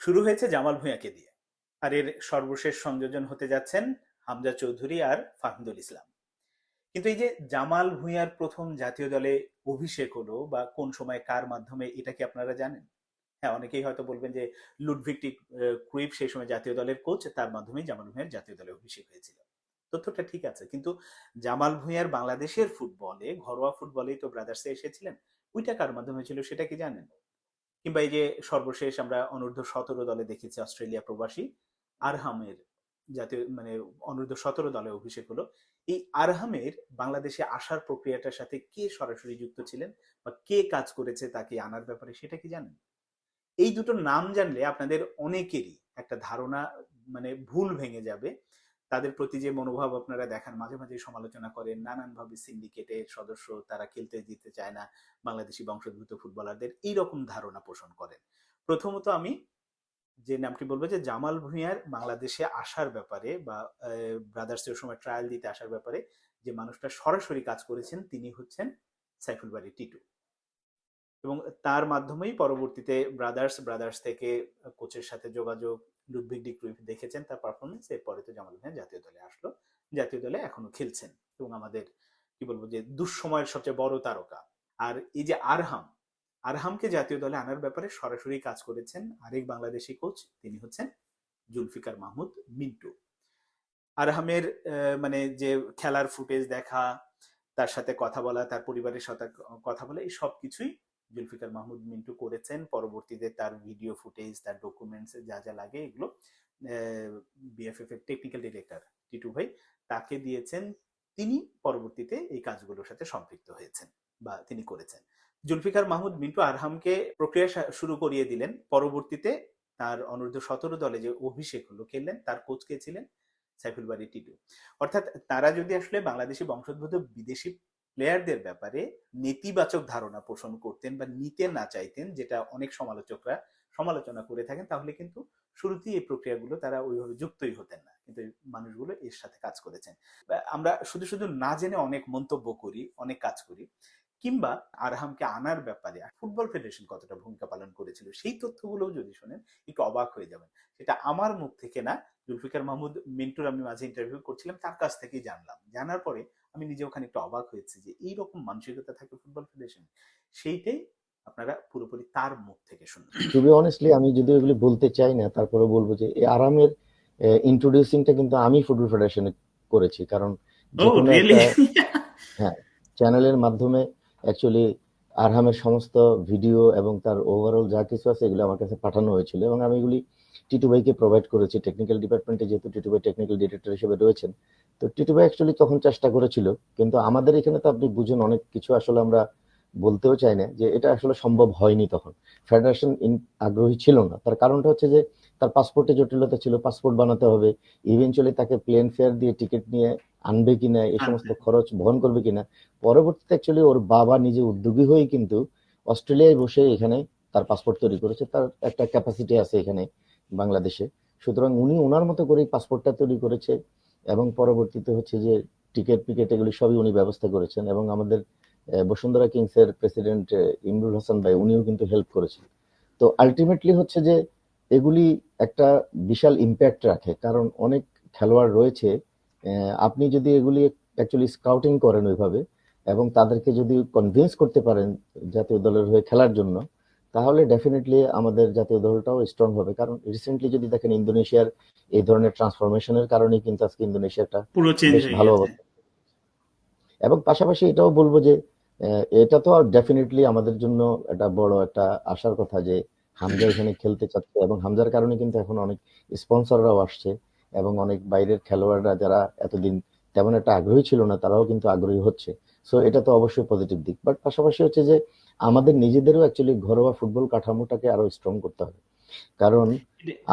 শুরু হয়েছে জামাল ভূঁইয়াকে দিয়ে, আর এর সর্বশেষ সংযোজন হতে যাচ্ছেন হামজা চৌধুরী আর ফাহমিদুল ইসলাম। কিন্তু এই যে জামাল ভূঁইয়ার প্রথম জাতীয় দলে অভিষেক হলো বা কোন সময় কার মাধ্যমে, এটা কি আপনারা জানেন? হ্যাঁ, অনেকেই হয়তো বলবেন যে লুডভিগ ক্রুইফ সেই সময় জাতীয় দলের কোচ, তার মাধ্যমেই জামাল ভূঁইয়ার জাতীয় দলে অভিষেক হয়েছিল। তথ্যটা ঠিক আছে, কিন্তু জামাল ভূঁইয়ার বাংলাদেশের ফুটবলে, ঘরোয়া ফুটবলেই তো ব্রাদার্সে এসেছিলেন, ওইটা কার মাধ্যমে ছিল সেটা কি জানেন? কিংবা এই যে সর্বশেষ আমরা অনূর্ধ্ব 17 দলে দেখেছি অস্ট্রেলিয়া প্রবাসী আরহামের জাতীয় মানে অনূর্ধ্ব 17 দলে অভিষেক হলো। এই আরহামের বাংলাদেশে আসার প্রক্রিয়াটার সাথে কে সরাসরি যুক্ত ছিলেন বা কে কাজ করেছে তাকে আনার ব্যাপারে, সেটা কি জানেন? এই দুটো নাম জানলে আপনাদের অনেকেরই একটা ধারণা ভুল ভেঙে যাবে। তাদের প্রতি যে মনোভাব আপনারা দেখান, মাঝে মাঝে সমালোচনা করেন, নানানভাবে সিন্ডিকেটের সদস্য, তারা খেলতে দিতে চায় না বাংলাদেশি বংশোদ্ভূত ফুটবলারদের, এইরকম ধারণা পোষণ করেন। প্রথমত আমি যে নামটি বলবো, যে জামাল ভুঁইয়ার বাংলাদেশে আসার ব্যাপারে বা ব্রাদার্সের সময় ট্রায়াল দিতে আসার ব্যাপারে যে মানুষটা সরাসরি কাজ করেছেন তিনি হচ্ছেন সাইফুল বারী টিটু। এবং তার মাধ্যমেই পরবর্তীতে ব্রাদার্স থেকে কোচের সাথে যোগাযোগ, লুডভিগ ডি ক্রুইফ দেখেছেন তার পারফরমেন্স, এরপরে তো জামাল ভাই জাতীয় দলে আসলো, জাতীয় দলে এখনো খেলছেন এবং আমাদের কি বলবো যে দুঃসময়ের সবচেয়ে বড় তারকা। আর এই যে আরহামকে জাতীয় দলে আনার ব্যাপারে সরাসরি কাজ করেছেন আরেক বাংলাদেশি কোচ, তিনি হচ্ছেন জুলফিকার মাহমুদ মিন্টু। আরহামের যে খেলার ফুটেজ দেখা, তার সাথে কথা বলা, তার পরিবারের সাথে কথা বলা, এই সব কিছুই জুলফিকার মাহমুদ মিন্টু করেছেন। পরবর্তীতে তার ভিডিও ফুটেজ, তার ডকুমেন্টস যা যা লাগে এগুলো বিএফএফ এর টেকনিক্যাল ডিরেক্টর টিটু ভাই তাকে দিয়েছেন। তিনি পরবর্তীতে এই কাজগুলোর সাথে সম্পৃক্ত হয়েছেন বা তিনি করেছেন। জুলফিকার মাহমুদ মিন্টু আরহামকে প্রক্রিয়া শুরু করিয়ে দিলেন। পরবর্তীতে তার অনূর্ধ্ব 17 দলে যে অভিষেক হলো, খেললেন, তার কোচ কে ছিলেন? সাইফুল বারী টিটু। অর্থাৎ তারা যদি আসলে বাংলাদেশি বংশোদ্ভূত বিদেশি প্লেয়ারদের ব্যাপারে নেতিবাচক ধারণা পোষণ করতেন বা নিতে না চাইতেন, যেটা অনেক সমালোচকরা সমালোচনা করে থাকেন, তাহলে কিন্তু শুরুতেই এই প্রক্রিয়াগুলো তারা ওইভাবে যুক্তই হতেন না। কিন্তু মানুষগুলো এর সাথে কাজ করেছেন। আমরা শুধু শুধু না জেনে অনেক মন্তব্য করি, অনেক কাজ করি। কিংবা আরহামকে আনার ব্যাপারে ফুটবল ফেডারেশন কতটা ভূমিকা পালন করেছিল, সেই তথ্যগুলোও যদি শোনেন একটু অবাক হয়ে যাবেন। সেটা আমার মুখ থেকে না, জুলফিকার মাহমুদ মিন্টুর আমি মাঝে ইন্টারভিউ করছিলাম, তার কাছ থেকেই জানলাম। জানার পরে আমি নিজে ওখানে একটু অবাক হয়েছি যে এইরকম মানসিকতা থাকে ফুটবল ফেডারেশন। সেইটাই আপনারা পুরোপুরি তার মুখ থেকে শুনবেন। টু বি অনেস্টলি আমি যদি এগুলি বলতে চাই না, তারপরে বলবো যে এই আরামের ইন্ট্রোডিউসিংটা কিন্তু আমি ফুটবল ফেডারেশনে করেছি। কারণ ও যে কোনো রিয়েলি? একটা হ্যাঁ চ্যানেলের মাধ্যমে অ্যাকচুয়ালি আরহামের সমস্ত ভিডিও এবং তার ওভারঅল যা কিছু আছে এগুলো আমার কাছে পাঠানো হয়েছিল এবং আমি এগুলি টিটু ভাইকে প্রোভাইড করেছি টেকনিক্যাল ডিপার্টমেন্টে, যেহেতু টিটু ভাই টেকনিক্যাল ডিরেক্টর হিসেবে রয়েছেন। তো টিটু ভাই অ্যাকচুয়ালি তখন চেষ্টা করেছিল, কিন্তু আমাদের এখানে তো আপনি বুঝুন অনেক কিছু আসলে আমরা বলতেও চাই না যে এটা আসলে সম্ভব হয়নি। তখন ফেডারেশন আগ্রহী ছিল না। তার কারণটা হচ্ছে যে তার পাসপোর্টে জটিলতা ছিল, পাসপোর্ট বানাতে হবে, ইভেনচুয়ালি তাকে প্লেন ফেয়ার দিয়ে টিকিট নিয়ে আনবে কিনা, এই সমস্ত আনবে। খরচ বহন করবে কিনা। পরবর্তীতে অ্যাকচুয়ালি ওর বাবা নিজে উদ্যোগী হয়ে কিন্তু অস্ট্রেলিয়ায় বসে এখানে তার পাসপোর্ট তৈরি করেছে। তার একটা ক্যাপাসিটি আছে এখানে বাংলাদেশে, সুতরাং উনি ওনার মতো করেই পাসপোর্টটা তৈরি করেছে এবং পরবর্তীতে হচ্ছে যে টিকিট পিকেট এগুলি সবই উনি ব্যবস্থা করেছেন এবং আমাদের বসুন্ধরা কিংসের প্রেসিডেন্ট ইমরুল হাসান ভাই উনিও কিন্তু হেল্প করেছেন। তো আলটিমেটলি হচ্ছে যে এগুলি একটা বিশাল ইম্প্যাক্ট রাখে, কারণ অনেক খেলোয়াড় রয়েছে। আপনি যদি এগুলি অ্যাকচুয়ালি স্কাউটিং করেন ওইভাবে এবং তাদেরকে যদি কনভিন্স করতে পারেন জাতীয় দলের হয়ে খেলার জন্য, তাহলে ডেফিনেটলি আমাদের জাতীয় দলটাও স্ট্রং হবে। কারণ রিসেন্টলি যদি দেখেন ইন্দোনেশিয়ার এই ধরনের ট্রান্সফরমেশনের কারণেই কিন্তু আজকে ইন্দোনেশিয়াটা পুরো চেঞ্জ বেশ হয়ে ভালো গেছে। অবস্থা। এবং পাশাপাশি এটাও বলবো যে এটা তো আর ডেফিনেটলি আমাদের জন্য একটা বড় একটা আশার কথা যে হামজা এখানে খেলতে চাচ্ছে এবং হামজার কারণে কিন্তু এখন অনেক স্পন্সররাও আসছে এবং অনেক বাইরের খেলোয়াড়রা যারা এতদিন তেমন একটা আগ্রহী ছিল না তারাও কিন্তু আগ্রহী হচ্ছে। সো এটা তো অবশ্যই পজিটিভ দিক, বাট পাশাপাশি হচ্ছে যে আমাদের নিজেদেরও অ্যাকচুয়ালি ঘরোয়া ফুটবল কাঠামোটাকে আরো স্ট্রং করতে হবে। কারণ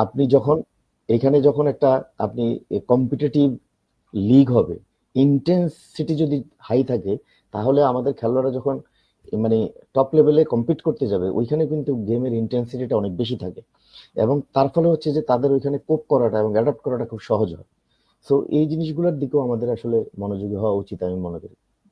আপনি যখন এখানে যখন একটা আপনি কম্পিটিটিভ লিগ হবে, ইন্টেন্সিটি যদি হাই থাকে, তাহলে আমাদের খেলোয়াড়রা যখন মানে টপ লেভেলে কম্পিট করতে যাবে ওইখানে কিন্তু গেমের ইন্টেন্সিটিটা অনেক বেশি থাকে এবং তার ফলে হচ্ছে যে তাদের ওইখানে কোপ করাটা এবং অ্যাডাপ্ট করাটা খুব সহজ হয়। সো এই জিনিসগুলোর দিকেও আমাদের আসলে মনোযোগী হওয়া উচিত আমি মনে করি।